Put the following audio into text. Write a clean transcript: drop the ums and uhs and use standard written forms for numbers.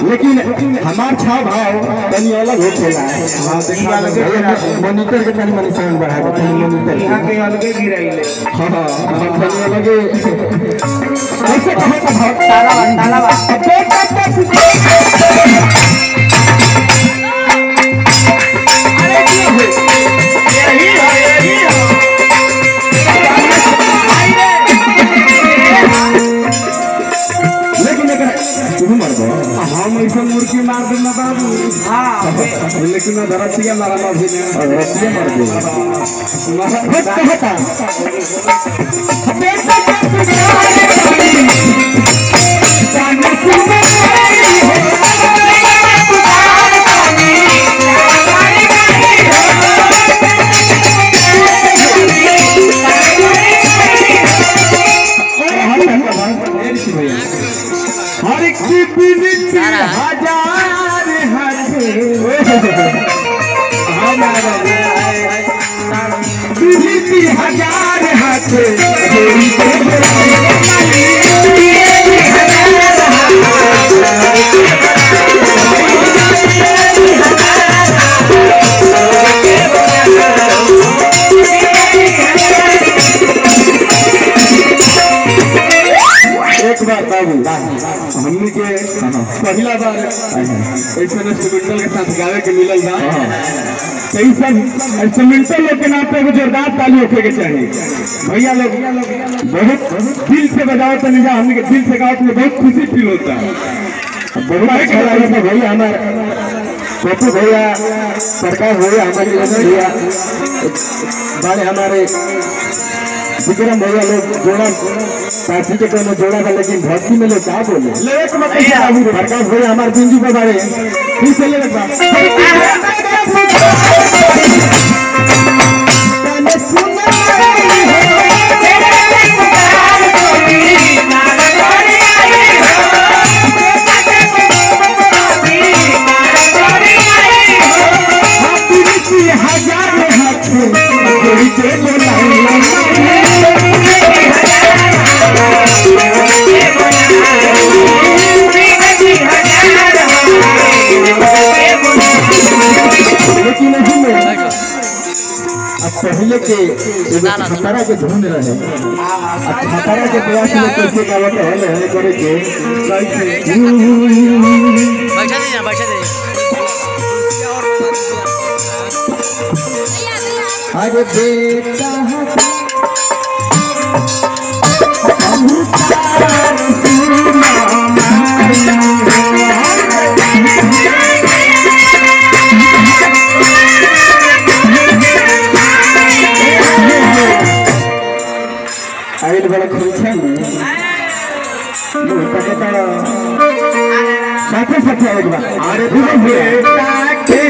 लेकिन हमार छाव भाव तनी अलग होखेला। हां देखिए अलग मॉनिटर के तनी मनी साउंड बढ़ा के तनी मॉनिटर यहां के अलगे गिराइले। हां तनी अलगे ऐसे कहे का भाव ताला हम ऐसा मुर्गी मार देना बाबू। हाँ लेकिन मैं धरतिया मारा भी नहीं धरतिया मार दे हर एक हजार हाथ एक बार बाबू हमने के पहला बार ऐसे इंस्ट्रूमेंटल के साथ गावे के मिलल बा। इंस्ट्रूमेंटल लोग के नाम पे जोरदार ताली होके के चाहिए भैया लोग बहुत दिल से बजाओ तो नहीं जा हमने के दिल से गाओ तो बहुत खुशी फील होता है। बहुत अच्छा लगा भैया हमारे छोटू भैया सरकार भैया हमारे भैया बड़े हमारे विक्रम भैया लोग जोड़ा काशी के कोनो जोड़ा था लेकिन भक्ति में लोग क्या बोले प्रकाश भैया हमारे बिंजू पे बारे फिर से ले पहले के खतरा के ढूंढ रहे खतरा के प्रयास में कैसे गावत है करे के बैठा दे अरे बेटा आइल बड़ा खुश है साथे साथे एक बार अरे बेटा के